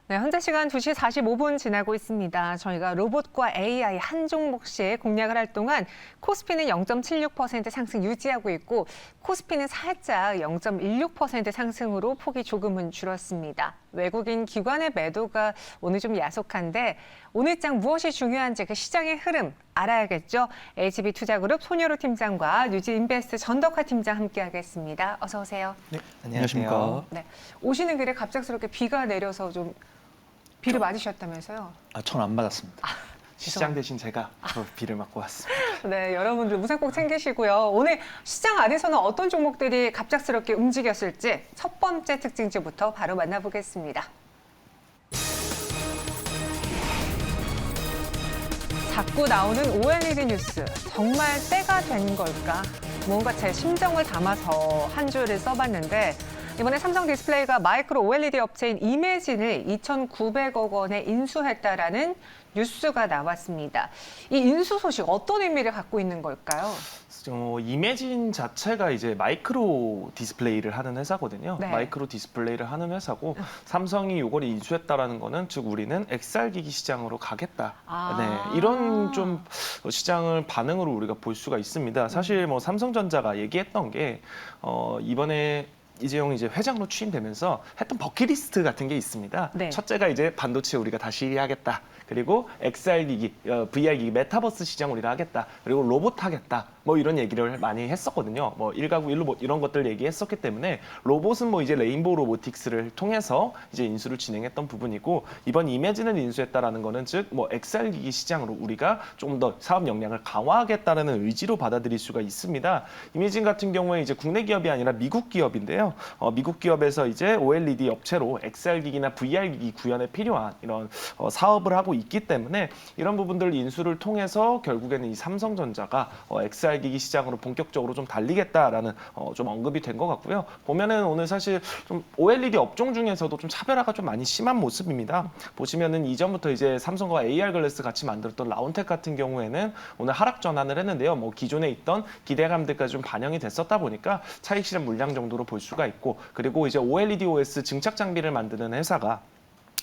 네, 현재 시간 2시 45분 지나고 있습니다. 저희가 로봇과 AI 한 종목씩 공략을 할 동안 코스피는 0.76% 상승 유지하고 있고 코스피는 살짝 0.16% 상승으로 폭이 조금은 줄었습니다. 외국인 기관의 매도가 오늘 좀 야속한데 오늘 장 무엇이 중요한지 그 시장의 흐름 알아야겠죠. HB투자그룹 손여루 팀장과 뉴지인베스트 전덕화 팀장 함께하겠습니다. 어서 오세요. 네, 안녕하십니까. 네, 오시는 길에 갑작스럽게 비가 내려서 좀 비를 맞으셨다면서요? 전 안 받았습니다. 시장 대신 제가 비를 맞고 왔습니다. 네, 여러분들 우산 꼭 챙기시고요. 오늘 시장 안에서는 어떤 종목들이 갑작스럽게 움직였을지 첫 번째 특징주부터 바로 만나보겠습니다. 자꾸 나오는 OLED 뉴스, 정말 때가 된 걸까? 뭔가 제 심정을 담아서 한 줄을 써봤는데 이번에 삼성 디스플레이가 마이크로 OLED 업체인 이매진을 2,900억 원에 인수했다라는 뉴스가 나왔습니다. 이 인수 소식 어떤 의미를 갖고 있는 걸까요? 이매진 자체가 이제 마이크로 디스플레이를 하는 회사거든요. 네. 마이크로 디스플레이를 하는 회사고 삼성이 이걸 인수했다라는 거는 즉 우리는 XR 기기 시장으로 가겠다. 네, 이런 좀 시장을 반응으로 우리가 볼 수가 있습니다. 사실 뭐 삼성전자가 얘기했던 게 이번에 이재용 이제 회장으로 취임되면서 했던 버킷리스트 같은 게 있습니다. 네. 첫째가 이제 반도체 우리가 다시 1위 하겠다. 그리고 XR 기기, VR 기기, 메타버스 시장 우리가 하겠다. 그리고 로봇 하겠다. 뭐 이런 얘기를 많이 했었거든요. 뭐 일가구 일로봇 이런 것들 얘기했었기 때문에 로봇은 뭐 이제 레인보우 로보틱스를 통해서 이제 인수를 진행했던 부분이고 이번 이매진을 인수했다라는 거는 즉 뭐 XR 기기 시장으로 우리가 조금 더 사업 역량을 강화하겠다라는 의지로 받아들일 수가 있습니다. 이매진 같은 경우에 이제 국내 기업이 아니라 미국 기업인데요. 미국 기업에서 이제 OLED 업체로 XR 기기나 VR 기기 구현에 필요한 이런 사업을 하고 있기 때문에 이런 부분들 인수를 통해서 결국에는 이 삼성전자가 XR 기기 시장으로 본격적으로 좀 달리겠다라는 좀 언급이 된 것 같고요. 보면은 오늘 사실 좀 OLED 업종 중에서도 좀 차별화가 좀 많이 심한 모습입니다. 보시면은 이전부터 이제 삼성과 AR 글래스 같이 만들었던 라운텍 같은 경우에는 오늘 하락 전환을 했는데요. 뭐 기존에 있던 기대감들까지 좀 반영이 됐었다 보니까 차익 실현 물량 정도로 볼 수가 있고 그리고 이제 OLED OS 증착 장비를 만드는 회사가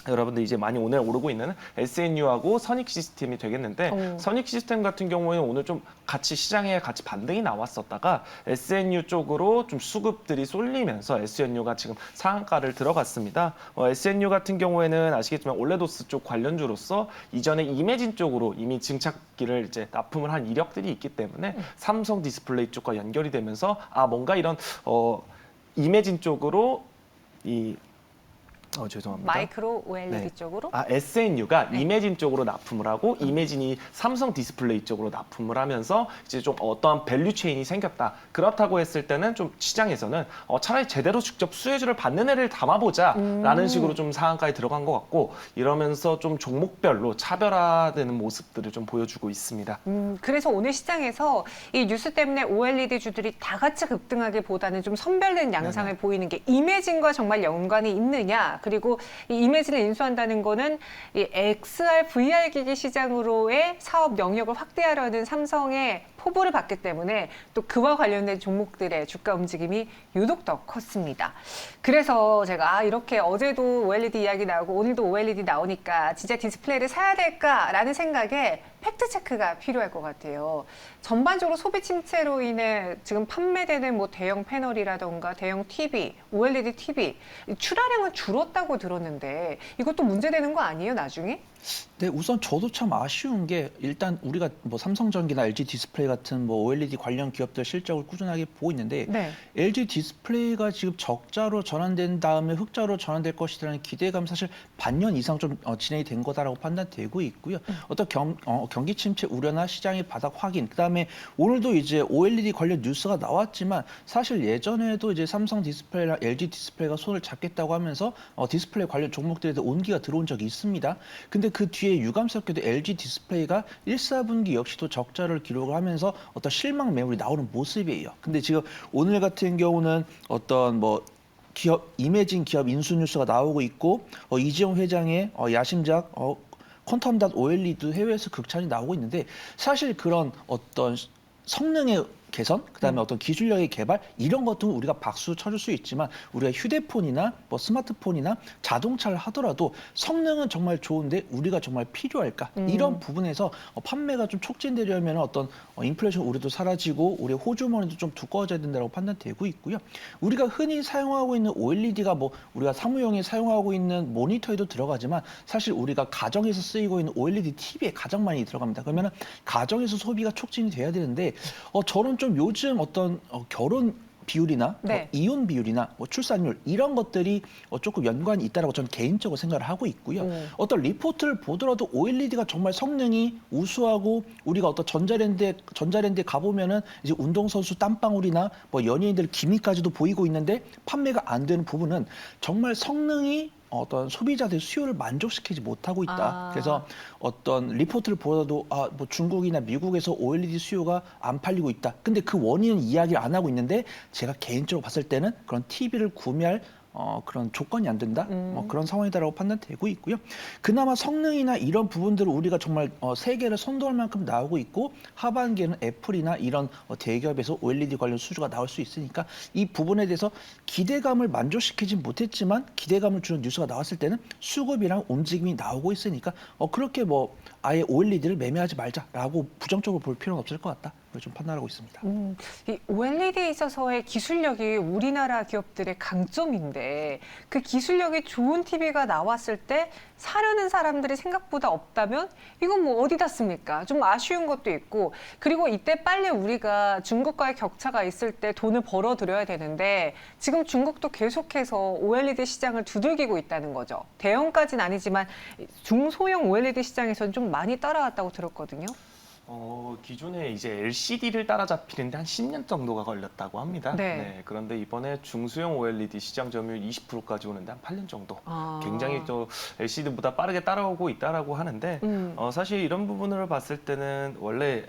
여러분들 이제 많이 오늘 오르고 있는 SNU하고 선익 시스템이 되겠는데 선익 시스템 같은 경우에는 오늘 좀 같이 시장에 같이 반등이 나왔었다가 SNU 쪽으로 좀 수급들이 쏠리면서 SNU가 지금 상한가를 들어갔습니다. SNU 같은 경우에는 아시겠지만 올레도스 쪽 관련주로서 이전에 이매진 쪽으로 이미 증착기를 이제 납품을 한 이력들이 있기 때문에 삼성 디스플레이 쪽과 연결이 되면서 뭔가 이런 이매진 쪽으로 죄송합니다. 마이크로 OLED 네. 쪽으로? SNU가 네. 이매진 쪽으로 납품을 하고 이매진이 삼성 디스플레이 쪽으로 납품을 하면서 이제 좀 어떠한 밸류 체인이 생겼다. 그렇다고 했을 때는 좀 시장에서는 차라리 제대로 직접 수혜주를 받는 애를 담아보자라는 식으로 좀 상한가에 들어간 것 같고 이러면서 좀 종목별로 차별화되는 모습들을 좀 보여주고 있습니다. 그래서 오늘 시장에서 이 뉴스 때문에 OLED 주들이 다 같이 급등하기보다는 좀 선별된 양상을 보이는 게 이매진과 정말 연관이 있느냐. 그리고 이 이매진을 인수한다는 거는 이 XR, VR 기기 시장으로의 사업 영역을 확대하려는 삼성의 포부를 봤기 때문에 또 그와 관련된 종목들의 주가 움직임이 유독 더 컸습니다. 그래서 제가 이렇게 어제도 OLED 이야기 나오고 오늘도 OLED 나오니까 진짜 디스플레이를 사야 될까라는 생각에 팩트 체크가 필요할 것 같아요. 전반적으로 소비 침체로 인해 지금 판매되는 뭐 대형 패널이라던가 대형 TV, OLED TV 출하량은 줄었다고 들었는데 이것도 문제되는 거 아니에요, 나중에? 네, 우선 저도 참 아쉬운 게 일단 우리가 뭐 삼성전기나 LG 디스플레이 같은 뭐 OLED 관련 기업들 실적을 꾸준하게 보고 있는데 네. LG 디스플레이가 지금 적자로 전환된 다음에 흑자로 전환될 것이라는 기대감 사실 반년 이상 좀 진행이 된 거다라고 판단되고 있고요. 어떤 경기 침체 우려나 시장의 바닥 확인, 그다음에 오늘도 이제 OLED 관련 뉴스가 나왔지만 사실 예전에도 이제 삼성 디스플레이랑 LG 디스플레이가 손을 잡겠다고 하면서 디스플레이 관련 종목들에 대해 온기가 들어온 적이 있습니다. 근데 그 뒤에 유감스럽게도 LG 디스플레이가 1, 4분기 역시도 적자를 기록을 하면서 어떤 실망 매물이 나오는 모습이에요. 근데 지금 오늘 같은 경우는 어떤 뭐 기업 이매진 기업 인수 뉴스가 나오고 있고 이재용 회장의 야심작 퀀텀닷 OLED 해외에서 극찬이 나오고 있는데 사실 그런 어떤 성능의 개선, 그다음에 어떤 기술력의 개발 이런 것도 우리가 박수 쳐줄 수 있지만 우리가 휴대폰이나 뭐 스마트폰이나 자동차를 하더라도 성능은 정말 좋은데 우리가 정말 필요할까? 이런 부분에서 판매가 좀 촉진되려면 어떤 인플레이션 우려도 사라지고 우리의 호주머니도 좀 두꺼워져야 된다고 판단되고 있고요. 우리가 흔히 사용하고 있는 OLED가 뭐 우리가 사무용에 사용하고 있는 모니터에도 들어가지만 사실 우리가 가정에서 쓰이고 있는 OLED TV에 가장 많이 들어갑니다. 그러면은 가정에서 소비가 촉진이 돼야 되는데 저는 좀 요즘 어떤 결혼 비율이나 네. 이혼 비율이나 출산율 이런 것들이 조금 연관이 있다라고 저는 개인적으로 생각을 하고 있고요. 어떤 리포트를 보더라도 OLED가 정말 성능이 우수하고 우리가 어떤 전자랜드에 가보면은 이제 운동선수 땀방울이나 뭐 연예인들 기미까지도 보이고 있는데 판매가 안 되는 부분은 정말 성능이 어떤 소비자들 수요를 만족시키지 못하고 있다. 그래서 어떤 리포트를 보더라도 뭐 중국이나 미국에서 OLED 수요가 안 팔리고 있다. 근데 그 원인은 이야기를 안 하고 있는데 제가 개인적으로 봤을 때는 그런 TV를 구매할 그런 조건이 안 된다. 뭐 그런 상황이다라고 판단되고 있고요. 그나마 성능이나 이런 부분들을 우리가 정말 세계를 선도할 만큼 나오고 있고 하반기에는 애플이나 이런 대기업에서 OLED 관련 수주가 나올 수 있으니까 이 부분에 대해서 기대감을 만족시키진 못했지만 기대감을 주는 뉴스가 나왔을 때는 수급이랑 움직임이 나오고 있으니까 그렇게 뭐 아예 OLED를 매매하지 말자라고 부정적으로 볼 필요는 없을 것 같다. 좀 판단하고 있습니다. 이 OLED에 있어서의 기술력이 우리나라 기업들의 강점인데 그 기술력이 좋은 TV가 나왔을 때 사려는 사람들이 생각보다 없다면 이건 뭐 어디다 씁니까? 좀 아쉬운 것도 있고 그리고 이때 빨리 우리가 중국과의 격차가 있을 때 돈을 벌어들여야 되는데 지금 중국도 계속해서 OLED 시장을 두들기고 있다는 거죠. 대형까지는 아니지만 중소형 OLED 시장에서는 좀 많이 따라왔다고 들었거든요. 기존에 이제 LCD를 따라잡히는데 한 10년 정도가 걸렸다고 합니다. 네. 그런데 이번에 중소형 OLED 시장 점유율 20%까지 오는데 한 8년 정도. 굉장히 또 LCD보다 빠르게 따라오고 있다라고 하는데 사실 이런 부분을 봤을 때는 원래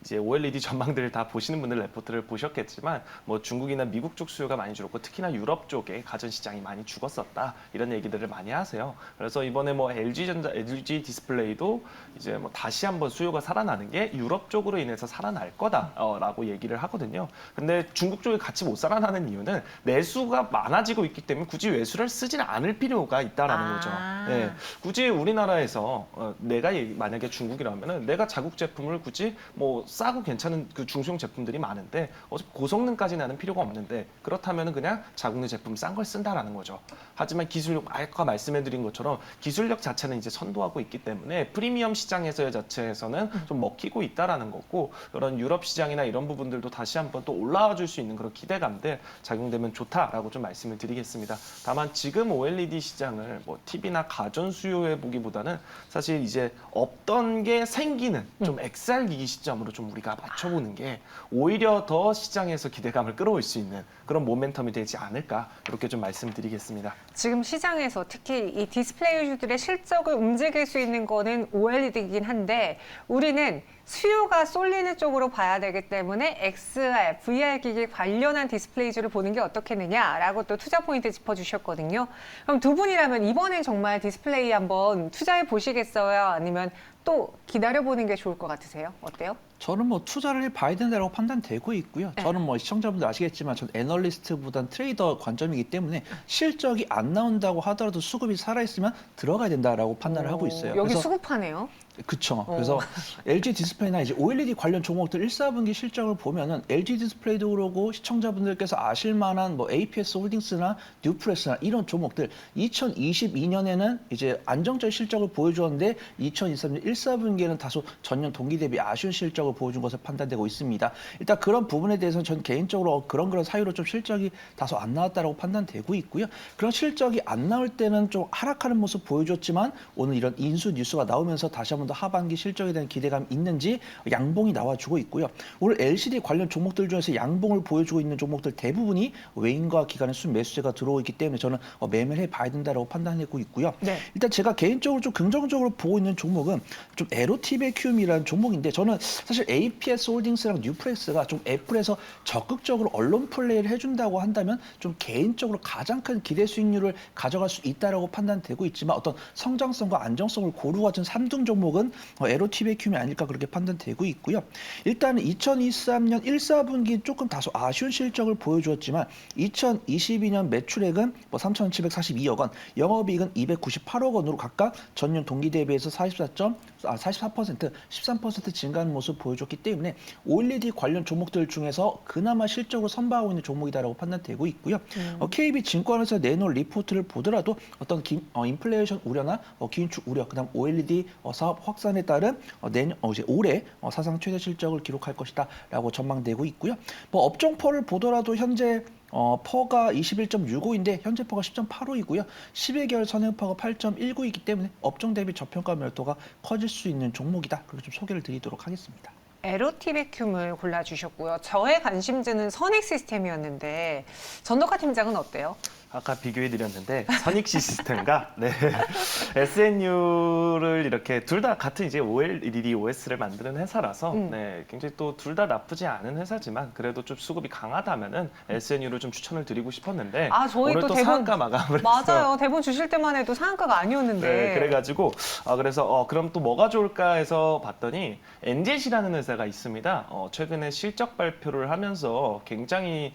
이제 OLED 전망들을 다 보시는 분들 레포트를 보셨겠지만 뭐 중국이나 미국 쪽 수요가 많이 줄었고 특히나 유럽 쪽에 가전 시장이 많이 죽었었다 이런 얘기들을 많이 하세요. 그래서 이번에 뭐 LG 디스플레이도 이제 뭐 다시 한번 수요가 살아나는 게 유럽 쪽으로 인해서 살아날 거다라고 얘기를 하거든요. 근데 중국 쪽이 같이 못 살아나는 이유는 내수가 많아지고 있기 때문에 굳이 외수를 쓰지는 않을 필요가 있다라는 거죠. 네, 굳이 우리나라에서 내가 만약에 중국이라면은 내가 자국 제품을 굳이 뭐 싸고 괜찮은 그 중소형 제품들이 많은데 어차피 고성능까지 나는 필요가 없는데 그렇다면은 그냥 자국내 제품 싼 걸 쓴다라는 거죠. 하지만 기술력 아까 말씀해드린 것처럼 기술력 자체는 이제 선도하고 있기 때문에 프리미엄 시장에서의 자체에서는 좀 먹히고 있다라는 거고 그런 유럽 시장이나 이런 부분들도 다시 한번 또 올라와 줄 수 있는 그런 기대감들 작용되면 좋다라고 좀 말씀을 드리겠습니다. 다만 지금 OLED 시장을 뭐 TV나 가전 수요해 보기보다는 사실 이제 없던 게 생기는 좀 XR 기기 시점으로 좀 우리가 맞춰보는 게 오히려 더 시장에서 기대감을 끌어올 수 있는 그런 모멘텀이 되지 않을까 이렇게 좀 말씀드리겠습니다. 지금 시장에서 특히 이 디스플레이주들의 실적을 움직일 수 있는 거는 OLED이긴 한데 우리는 수요가 쏠리는 쪽으로 봐야 되기 때문에 XR, VR 기기 관련한 디스플레이주를 보는 게 어떻겠느냐라고 또 투자 포인트 짚어주셨거든요. 그럼 두 분이라면 이번엔 정말 디스플레이 한번 투자해 보시겠어요? 아니면 또 기다려보는 게 좋을 것 같으세요? 어때요? 저는 뭐 투자를 해봐야 된다고 판단되고 있고요. 네. 저는 뭐 시청자분들 아시겠지만 전 애널리스트보단 트레이더 관점이기 때문에 실적이 안 나온다고 하더라도 수급이 살아있으면 들어가야 된다라고 판단을 하고 있어요. 여기 그래서 수급하네요. 그쵸. 그래서 LG 디스플레이나 이제 OLED 관련 종목들 1사분기 실적을 보면은 LG 디스플레이도 그러고 시청자분들께서 아실 만한 뭐 APS 홀딩스나 뉴프레스나 이런 종목들 2022년에는 이제 안정적 실적을 보여주었는데 2023년 1사분기에는 다소 전년 동기 대비 아쉬운 실적을 보여준 것으로 판단되고 있습니다. 일단 그런 부분에 대해서는 전 개인적으로 그런 사유로 좀 실적이 다소 안 나왔다라고 판단되고 있고요. 그런 실적이 안 나올 때는 좀 하락하는 모습 보여줬지만 오늘 이런 인수 뉴스가 나오면서 다시 한번 더 하반기 실적에 대한 기대감이 있는지 양봉이 나와주고 있고요. 오늘 LCD 관련 종목들 중에서 양봉을 보여주고 있는 종목들 대부분이 외인과 기관의 순매수세가 들어오고 있기 때문에 저는 매매를 해봐야 된다고 판단하고 있고요. 네. 일단 제가 개인적으로 좀 긍정적으로 보고 있는 종목은 좀 에로티베큐움이라는 종목인데 저는 사실 사실 APS 홀딩스랑 뉴프렉스가 좀 애플에서 적극적으로 언론 플레이를 해준다고 한다면 좀 개인적으로 가장 큰 기대 수익률을 가져갈 수 있다라고 판단되고 있지만 어떤 성장성과 안정성을 고루 갖춘 3등 종목은 에로티베큐이 아닐까 그렇게 판단되고 있고요. 일단은 2023년 1, 4분기 조금 다소 아쉬운 실적을 보여주었지만 2022년 매출액은 3,742억 원, 영업이익은 298억 원으로 각각 전년 동기 대비해서 44%, 13% 증가하는 모습을 보여줬기 때문에 OLED 관련 종목들 중에서 그나마 실적으로 선방하고 있는 종목이다라고 판단되고 있고요. KB증권에서 내놓은 리포트를 보더라도 어떤 인플레이션 우려나 기인축 우려, 그다음 OLED 사업 확산에 따른 이제 올해 사상 최대 실적을 기록할 것이다라고 전망되고 있고요. 업종퍼를 보더라도 현재 퍼가 21.65인데 현재 퍼가 10.85이고요. 11개월 선행퍼가 8.19이기 때문에 업종 대비 저평가 매도가 커질 수 있는 종목이다. 그리고 좀 소개를 드리도록 하겠습니다. 에로티베큐을 골라주셨고요. 저의 관심주는 선익 시스템이었는데 전덕화 팀장은 어때요? 아까 비교해드렸는데 선익 시스템과 네, SNU를 이렇게 둘 다 같은 이제 OLED OS를 만드는 회사라서 네, 굉장히 또 둘 다 나쁘지 않은 회사지만 그래도 좀 수급이 강하다면은 SNU를 좀 추천을 드리고 싶었는데 저희 오늘 또 상한가 마감을 했어요. 맞아요. 대본 주실 때만 해도 상한가가 아니었는데. 네, 그래가지고 그래서 그럼 또 뭐가 좋을까 해서 봤더니 엔젯이라는 회사가 있습니다. 최근에 실적 발표를 하면서 굉장히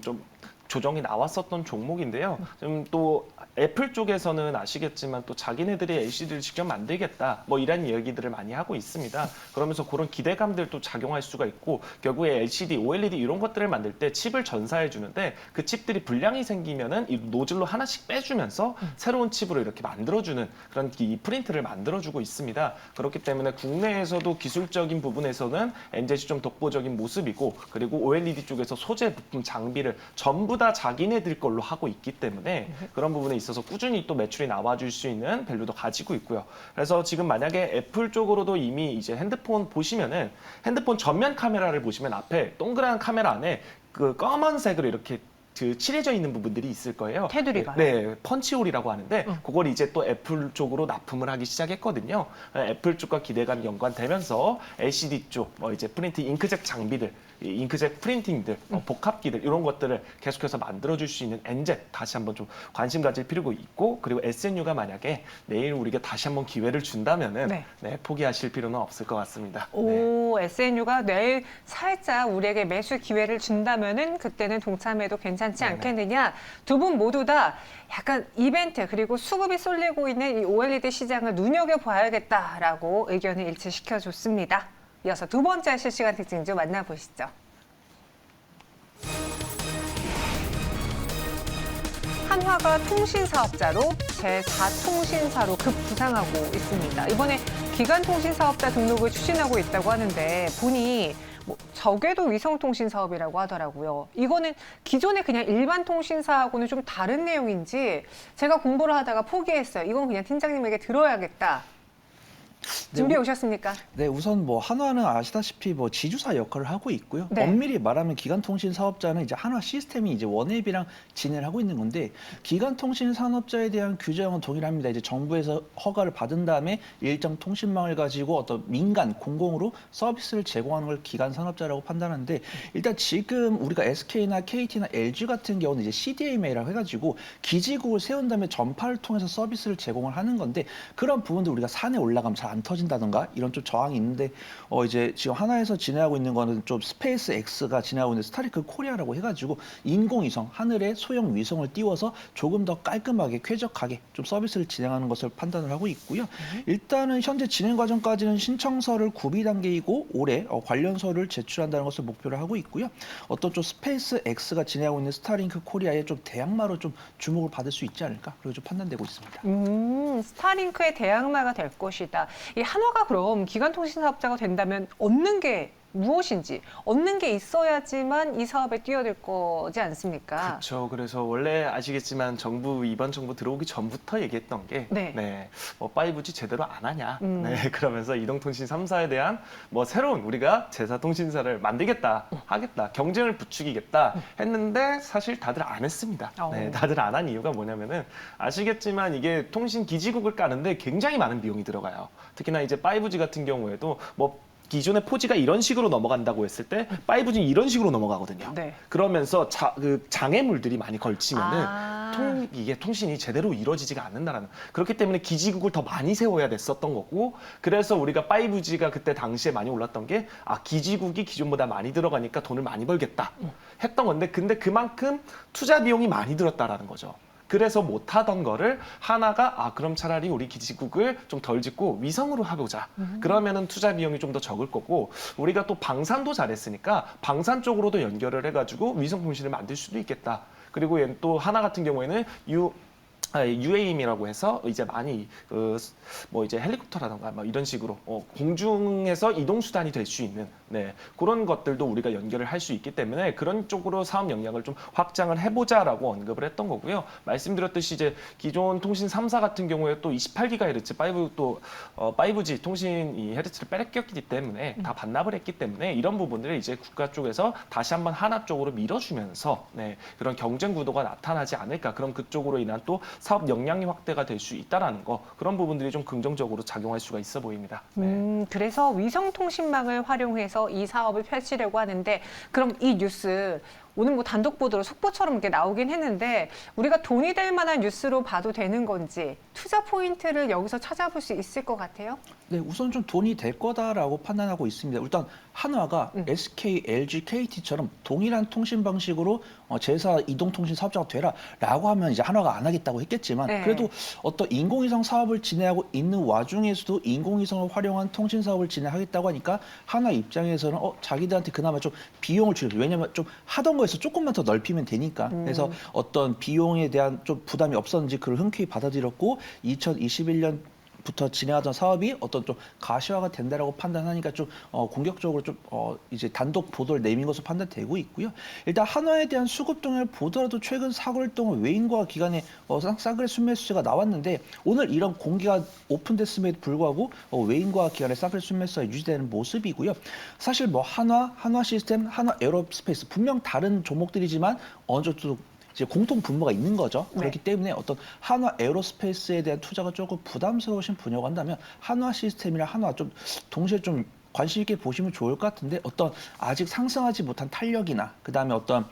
좀 조정이 나왔었던 종목인데요. 좀 또 애플 쪽에서는 아시겠지만 또 자기네들이 LCD를 직접 만들겠다 뭐 이런 이야기들을 많이 하고 있습니다. 그러면서 그런 기대감들도 작용할 수가 있고 결국에 LCD, OLED 이런 것들을 만들 때 칩을 전사해 주는데 그 칩들이 불량이 생기면은 이 노즐로 하나씩 빼주면서 새로운 칩으로 이렇게 만들어주는 그런 이 프린트를 만들어주고 있습니다. 그렇기 때문에 국내에서도 기술적인 부분에서는 엔젯이 좀 독보적인 모습이고 그리고 OLED 쪽에서 소재 부품 장비를 전부 다 자기네들 걸로 하고 있기 때문에 그런 부분에 있어서 꾸준히 또 매출이 나와줄 수 있는 밸류도 가지고 있고요. 그래서 지금 만약에 애플 쪽으로도 이미 이제 핸드폰 보시면은 핸드폰 전면 카메라를 보시면 앞에 동그란 카메라 안에 그 검은색으로 이렇게 칠해져 있는 부분들이 있을 거예요. 테두리가요? 네, 펀치홀이라고 하는데 그걸 이제 또 애플 쪽으로 납품을 하기 시작했거든요. 애플 쪽과 기대감이 연관되면서 LCD 쪽, 이제 프린트 잉크젯 장비들, 잉크젯 프린팅들, 복합기들 이런 것들을 계속해서 만들어줄 수 있는 엔젯 다시 한번 좀 관심 가질 필요가 있고 그리고 SNU가 만약에 내일 우리가 다시 한번 기회를 준다면은 네, 포기하실 필요는 없을 것 같습니다. 오, SNU가 내일 살짝 우리에게 매수 기회를 준다면은 그때는 동참해도 괜찮지 않겠느냐. 두 분 모두 다 약간 이벤트 그리고 수급이 쏠리고 있는 이 OLED 시장을 눈여겨봐야겠다라고 의견을 일치시켜줬습니다. 이어서 두 번째 실시간 특징주 만나보시죠. 한화가 통신사업자로 제4통신사로 급부상하고 있습니다. 이번에 기간통신사업자 등록을 추진하고 있다고 하는데 보니 저궤도 위성통신 사업이라고 하더라고요. 이거는 기존의 그냥 일반 통신사하고는 좀 다른 내용인지 제가 공부를 하다가 포기했어요. 이건 그냥 팀장님에게 들어야겠다. 준비해 오셨습니까? 네, 우선 한화는 아시다시피 지주사 역할을 하고 있고요. 네. 엄밀히 말하면 기간통신 사업자는 이제 한화 시스템이 이제 원앱이랑 진행을 하고 있는 건데 기간통신 산업자에 대한 규정은 동일합니다. 이제 정부에서 허가를 받은 다음에 일정 통신망을 가지고 어떤 민간 공공으로 서비스를 제공하는 걸 기간 산업자라고 판단하는데 일단 지금 우리가 SK나 KT나 LG 같은 경우는 이제 CDMA라고 해가지고 기지국을 세운 다음에 전파를 통해서 서비스를 제공을 하는 건데 그런 부분들 우리가 산에 올라가면 잘 안 터진다던가 이런 좀 저항이 있는데 이제 지금 하나에서 진행하고 있는 거는 좀 스페이스 X가 진행하고 있는 스타링크 코리아라고 해가지고 인공위성 하늘에 소형 위성을 띄워서 조금 더 깔끔하게 쾌적하게 좀 서비스를 진행하는 것을 판단을 하고 있고요. 일단은 현재 진행 과정까지는 신청서를 구비 단계이고 올해 관련서를 제출한다는 것을 목표로 하고 있고요. 어떤 좀 스페이스 X가 진행하고 있는 스타링크 코리아의 좀 대항마로 좀 주목을 받을 수 있지 않을까 그리고 좀 판단되고 있습니다. 스타링크의 대항마가 될 것이다. 이 한화가 그럼 기간통신 사업자가 된다면 얻는 게 무엇인지 얻는 게 있어야지만 이 사업에 뛰어들 거지 않습니까? 그렇죠. 그래서 원래 아시겠지만 이번 정부 들어오기 전부터 얘기했던 게 네. 5G 제대로 안 하냐. 네, 그러면서 이동통신 3사에 대한 새로운 우리가 제4통신사를 만들겠다, 하겠다, 경쟁을 부추기겠다 했는데 사실 다들 안 했습니다. 네, 다들 안 한 이유가 뭐냐면은 아시겠지만 이게 통신 기지국을 까는데 굉장히 많은 비용이 들어가요. 특히나 이제 5G 같은 경우에도 기존의 4G가 이런 식으로 넘어간다고 했을 때 5G는 이런 식으로 넘어가거든요. 네. 그러면서 그 장애물들이 많이 걸치면은 아. 이게 통신이 제대로 이루어지지가 않는다라는. 그렇기 때문에 기지국을 더 많이 세워야 됐었던 거고, 그래서 우리가 5G가 그때 당시에 많이 올랐던 게 기지국이 기존보다 많이 들어가니까 돈을 많이 벌겠다 했던 건데, 근데 그만큼 투자 비용이 많이 들었다라는 거죠. 그래서 못하던 거를 하나가 그럼 차라리 우리 기지국을 좀 덜 짓고 위성으로 해보자. 그러면은 투자 비용이 좀 더 적을 거고, 우리가 또 방산도 잘했으니까 방산 쪽으로도 연결을 해가지고 위성 통신을 만들 수도 있겠다. 그리고 얘는 또 하나 같은 경우에는 UAM이라고 해서 이제 많이 뭐 이제 헬리콥터라던가 뭐 이런 식으로 공중에서 이동 수단이 될 수 있는 그런 것들도 우리가 연결을 할 수 있기 때문에 그런 쪽으로 사업 역량을 좀 확장을 해보자라고 언급을 했던 거고요. 말씀드렸듯이 이제 기존 통신 3사 같은 경우에 또 28GHz 5G 통신 이 헤르츠를 뺏겼기 때문에 다 반납을 했기 때문에 이런 부분들을 이제 국가 쪽에서 다시 한번 하나 쪽으로 밀어주면서 그런 경쟁 구도가 나타나지 않을까, 그럼 그쪽으로 인한 또 사업 역량이 확대가 될 수 있다라는 거, 그런 부분들이 좀 긍정적으로 작용할 수가 있어 보입니다. 그래서 위성통신망을 활용해서 이 사업을 펼치려고 하는데, 그럼 이 뉴스 오늘 뭐 단독 보도로 속보처럼 이렇게 나오긴 했는데 우리가 돈이 될 만한 뉴스로 봐도 되는 건지 투자 포인트를 여기서 찾아볼 수 있을 것 같아요? 네, 우선 좀 돈이 될 거다라고 판단하고 있습니다. 일단 한화가 SK, LG, KT처럼 동일한 통신 방식으로 제사 이동통신 사업자가 되라라고 하면 이제 한화가 안 하겠다고 했겠지만, 네. 그래도 어떤 인공위성 사업을 진행하고 있는 와중에서도 인공위성을 활용한 통신 사업을 진행하겠다고 하니까 한화 입장에서는 자기들한테 그나마 좀 비용을 줄여줘. 왜냐면 좀 하던 거에서 조금만 더 넓히면 되니까. 그래서 어떤 비용에 대한 좀 부담이 없었는지 그걸 흔쾌히 받아들였고, 2021년 부터 진행하던 사업이 어떤 좀 가시화가 된다라고 판단하니까 좀 공격적으로 좀 이제 단독 보도를 내민 것으로 판단되고 있고요. 일단 한화에 대한 수급 동향을 보더라도 최근 4개월 동안 외인과 기관의 싸그레 순매수가 나왔는데, 오늘 이런 공개가 오픈됐음에도 불구하고 외인과 기관의 싸그레 순매수가 유지되는 모습이고요. 사실 뭐 한화 시스템, 한화 에어로스페이스 분명 다른 종목들이지만 어느 정도 이제 공통 분모가 있는 거죠. 네. 그렇기 때문에 어떤 한화 에어로스페이스에 대한 투자가 조금 부담스러우신 분이라고 한다면 한화 시스템이랑 한화 좀 동시에 좀 관심 있게 보시면 좋을 것 같은데, 어떤 아직 상승하지 못한 탄력이나 그다음에 어떤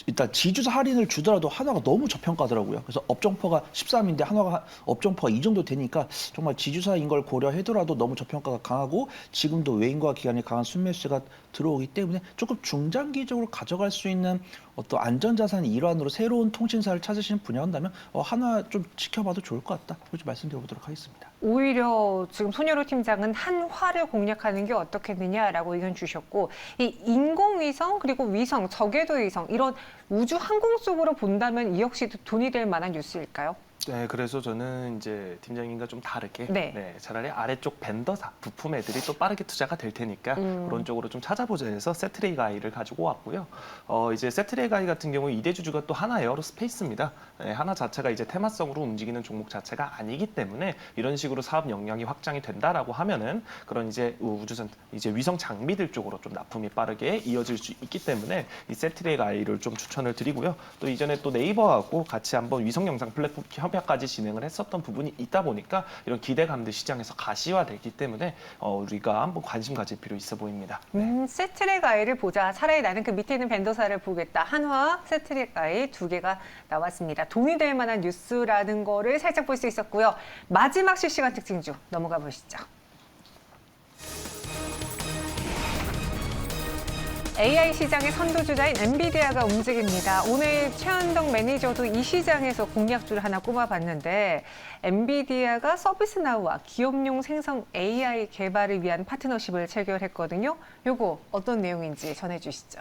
일단 지주사 할인을 주더라도 한화가 너무 저평가더라고요. 그래서 업종퍼가 13인데 한화가 업종퍼가 이 정도 되니까 정말 지주사인 걸 고려하더라도 너무 저평가가 강하고, 지금도 외인과 기관의 강한 순매수가 들어오기 때문에 조금 중장기적으로 가져갈 수 있는 어떤 안전자산의 일환으로 새로운 통신사를 찾으시는 분야한다면 한화 좀 지켜봐도 좋을 것 같다. 그렇게 말씀드려보도록 하겠습니다. 오히려 지금 손여로 팀장은 한화를 공략하는 게 어떻겠느냐라고 의견 주셨고, 이 인공위성 그리고 위성, 저궤도 위성 이런 우주 항공 쪽으로 본다면 이 역시도 돈이 될 만한 뉴스일까요? 네, 그래서 저는 이제 팀장님과 좀 다르게 차라리 아래쪽 벤더사, 부품 애들이 또 빠르게 투자가 될 테니까 그런 쪽으로 좀 찾아보자 해서 세트레이 가이를 가지고 왔고요. 이제 세트레이 가이 같은 경우 이대 주주가 또 하나 에어로스페이스입니다. 하나 자체가 이제 테마성으로 움직이는 종목 자체가 아니기 때문에 이런 식으로 사업 역량이 확장이 된다라고 하면은 그런 이제 우주선, 이제 위성 장비들 쪽으로 좀 납품이 빠르게 이어질 수 있기 때문에 이 세트레이 가이를 좀 추천을 드리고요. 또 이전에 또 네이버하고 같이 한번 위성 영상 플랫폼 협약까지 진행을 했었던 부분이 있다 보니까 이런 기대감들 시장에서 가시화되기 때문에 우리가 한번 관심 가질 필요 있어 보입니다. 세트레 가이를 보자. 차라리 나는 그 밑에 있는 벤더사를 보겠다. 한화, 세트레 가이 두 개가 나왔습니다. 돈이 될 만한 뉴스라는 거를 살짝 볼 수 있었고요. 마지막 실시간 특징주 넘어가 보시죠. AI 시장의 선도주자인 엔비디아가 움직입니다. 오늘 최현덕 매니저도 이 시장에서 공략주를 하나 꼽아봤는데, 엔비디아가 서비스나우와 기업용 생성 AI 개발을 위한 파트너십을 체결했거든요. 요거 어떤 내용인지 전해주시죠.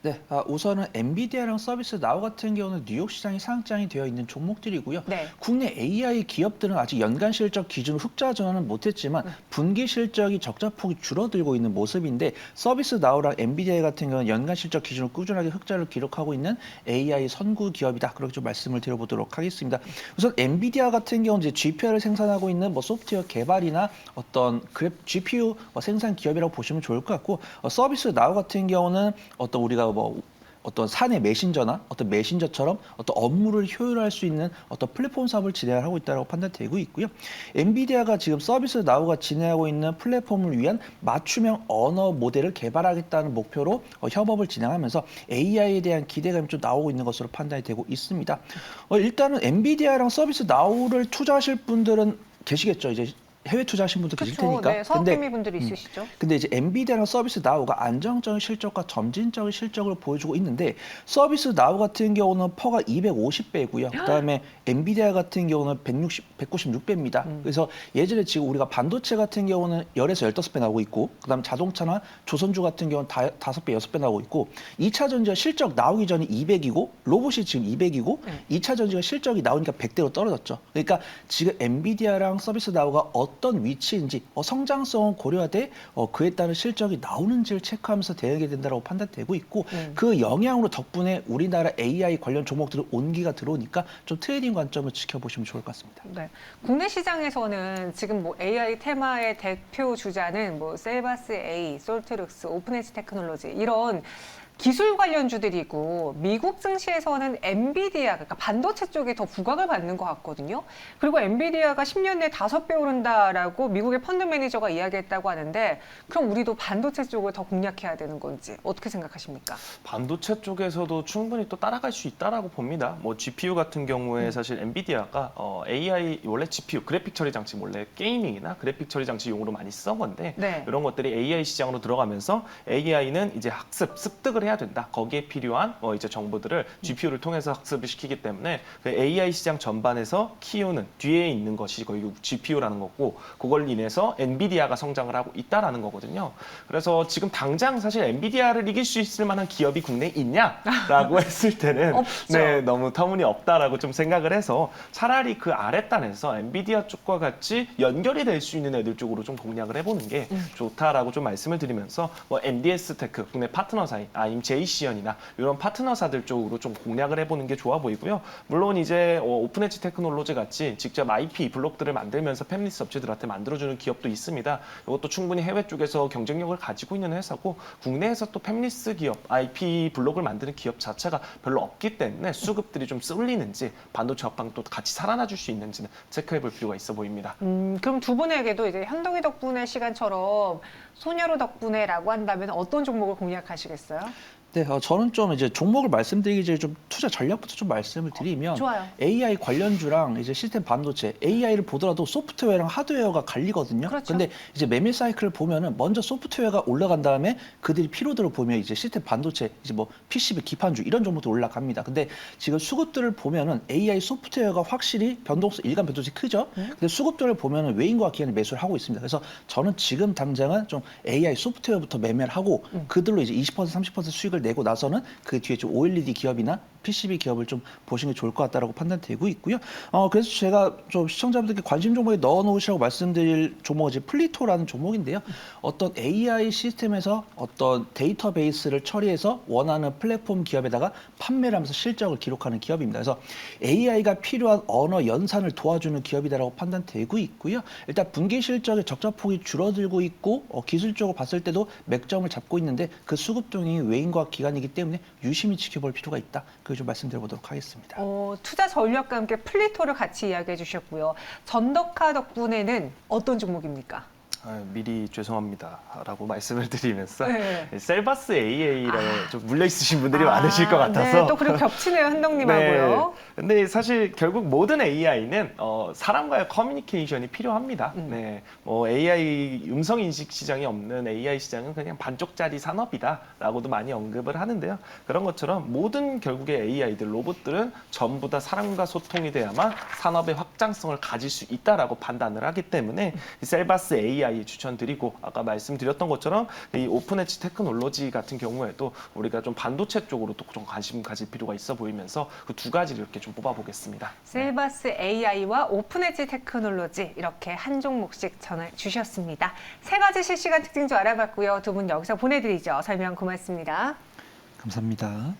네, 우선은 엔비디아랑 서비스나우 같은 경우는 뉴욕 시장에 상장이 되어 있는 종목들이고요. 네. 국내 AI 기업들은 아직 연간 실적 기준으로 흑자 전환은 못했지만 분기 실적이 적자폭이 줄어들고 있는 모습인데, 서비스나우랑 엔비디아 같은 경우는 연간 실적 기준으로 꾸준하게 흑자를 기록하고 있는 AI 선구 기업이다. 그렇게 좀 말씀을 드려보도록 하겠습니다. 우선 엔비디아 같은 경우는 이제 GPU를 생산하고 있는 뭐 소프트웨어 개발이나 어떤 GPU 생산 기업이라고 보시면 좋을 것 같고, 서비스나우 같은 경우는 어떤 우리가 뭐 어떤 사내 메신저나 어떤 메신저처럼 어떤 업무를 효율화할 수 있는 어떤 플랫폼 사업을 진행을 하고 있다고 판단되고 있고요. 엔비디아가 지금 서비스 나우가 진행하고 있는 플랫폼을 위한 맞춤형 언어 모델을 개발하겠다는 목표로 협업을 진행하면서 AI에 대한 기대감이 좀 나오고 있는 것으로 판단이 되고 있습니다. 일단은 엔비디아랑 서비스 나우를 투자하실 분들은 계시겠죠. 이제 해외 투자하신 분도 계실 그렇죠. 테니까. 네, 사업개미 분들이 있으시죠. 근데 이제 엔비디아랑 서비스 나우가 안정적인 실적과 점진적인 실적을 보여주고 있는데 서비스 나우 같은 경우는 퍼가 250배고요. 그다음에 엔비디아 같은 경우는 196배입니다. 그래서 예전에 지금 우리가 반도체 같은 경우는 10에서 15배 나오고 있고 그다음에 자동차나 조선주 같은 경우는 5배, 6배 나오고 있고 2차 전지가 실적 나오기 전에 200이고 로봇이 지금 200이고 2차 전지가 실적이 나오니까 100대로 떨어졌죠. 그러니까 지금 엔비디아랑 서비스 나우가 어떤 위치인지 성장성은 고려하되 그에 따른 실적이 나오는지를 체크하면서 대응이 된다고 판단되고 있고 그 영향으로 덕분에 우리나라 AI 관련 종목들은 온기가 들어오니까 좀 트레이딩 관점을 지켜보시면 좋을 것 같습니다. 네. 국내 시장에서는 지금 뭐 AI 테마의 대표 주자는 뭐 셀바스 A, 솔트룩스, 오픈엣지 테크놀로지 이런 기술 관련주들이고 미국 증시에서는 엔비디아, 그러니까 반도체 쪽에 더 부각을 받는 것 같거든요. 그리고 엔비디아가 10년 내에 5배 오른다라고 미국의 펀드 매니저가 이야기했다고 하는데 그럼 우리도 반도체 쪽을 더 공략해야 되는 건지 어떻게 생각하십니까? 반도체 쪽에서도 충분히 또 따라갈 수 있다라고 봅니다. 뭐 GPU 같은 경우에 사실 엔비디아가 AI 원래 GPU 그래픽 처리 장치 원래 게이밍이나 그래픽 처리 장치 용으로 많이 쓰던 건데 네. 이런 것들이 AI 시장으로 들어가면서 AI는 이제 학습, 습득을 해야 된다. 거기에 필요한 이제 정보들을 GPU를 통해서 학습을 시키기 때문에 그 AI 시장 전반에서 키우는 뒤에 있는 것이 거의 GPU라는 거고 그걸 인해서 엔비디아가 성장을 하고 있다라는 거거든요. 그래서 지금 당장 사실 엔비디아를 이길 수 있을 만한 기업이 국내에 있냐라고 했을 때는 없죠. 네, 너무 터무니없다라고 좀 생각을 해서 차라리 그 아랫단에서 엔비디아 쪽과 같이 연결이 될 수 있는 애들 쪽으로 좀 공략을 해보는 게 좋다라고 좀 말씀을 드리면서 뭐 NDS 테크 국내 파트너사인 아니면 제이시언이나 이런 파트너사들 쪽으로 좀 공략을 해보는 게 좋아 보이고요. 물론 이제 오픈엣지 테크놀로지 같이 직접 IP 블록들을 만들면서 팹리스 업체들한테 만들어주는 기업도 있습니다. 이것도 충분히 해외 쪽에서 경쟁력을 가지고 있는 회사고 국내에서 또 팹리스 기업, IP 블록을 만드는 기업 자체가 별로 없기 때문에 수급들이 좀 쏠리는지 반도체 업황 또 같이 살아나줄 수 있는지는 체크해볼 필요가 있어 보입니다. 그럼 두 분에게도 이제 현동이 덕분에 시간처럼 소녀로 덕분에라고 한다면 어떤 종목을 공략하시겠어요? 네, 저는 좀 이제 종목을 말씀드리기 전에 좀 투자 전략부터 좀 말씀을 드리면 좋아요. AI 관련주랑 이제 시스템 반도체, AI를 보더라도 소프트웨어랑 하드웨어가 갈리거든요. 그렇죠. 근데 이제 매매 사이클을 보면은 먼저 소프트웨어가 올라간 다음에 그들이 피로도를 보면 이제 시스템 반도체, 이제 뭐 PCB 기판주 이런 종목도 올라갑니다. 근데 지금 수급들을 보면은 AI 소프트웨어가 확실히 일간 변동성이 크죠. 근데 수급들을 보면은 외인과 기관이 매수를 하고 있습니다. 그래서 저는 지금 당장은 좀 AI 소프트웨어부터 매매를 하고 그들로 이제 20% 30% 수익을 내고 나서는 그 뒤에 좀 OLED 기업이나 PCB 기업을 좀 보시는 게 좋을 것 같다라고 판단되고 있고요. 그래서 제가 좀 시청자분들께 관심 종목에 넣어놓으시라고 말씀드릴 종목은 이제 플리토라는 종목인데요. 어떤 AI 시스템에서 어떤 데이터베이스를 처리해서 원하는 플랫폼 기업에다가 판매를 하면서 실적을 기록하는 기업입니다. 그래서 AI가 필요한 언어 연산을 도와주는 기업이다라고 판단되고 있고요. 일단 분기 실적의 적자폭이 줄어들고 있고 기술적으로 봤을 때도 맥점을 잡고 있는데 그 수급동이 외인과 기관이기 때문에 유심히 지켜볼 필요가 있다. 그걸 좀 말씀드려보도록 하겠습니다. 투자 전략과 함께 플리토를 같이 이야기해 주셨고요. 전덕화 덕분에는 어떤 종목입니까? 미리 죄송합니다라고 말씀을 드리면서 네. 셀바스 AA라고 좀 물려 있으신 분들이 많으실 것 같아서 네, 또 그리고 겹치네요, 현동님하고요. 네. 근데 사실 결국 모든 AI는 사람과의 커뮤니케이션이 필요합니다. 네. 뭐 AI 음성 인식 시장이 없는 AI 시장은 그냥 반쪽짜리 산업이다라고도 많이 언급을 하는데요. 그런 것처럼 모든 결국의 AI들, 로봇들은 전부 다 사람과 소통이 돼야만 산업의 확장성을 가질 수 있다라고 판단을 하기 때문에 이 셀바스 AI 추천드리고 아까 말씀드렸던 것처럼 이 오픈엣지 테크놀로지 같은 경우에도 우리가 좀 반도체 쪽으로 또 좀 관심 가질 필요가 있어 보이면서 그 두 가지를 이렇게 좀 뽑아보겠습니다. 셀바스 AI와 오픈엣지 테크놀로지 이렇게 한 종목씩 전해 주셨습니다. 세 가지 실시간 특징 좀 알아봤고요. 두 분 여기서 보내드리죠. 설명 고맙습니다. 감사합니다.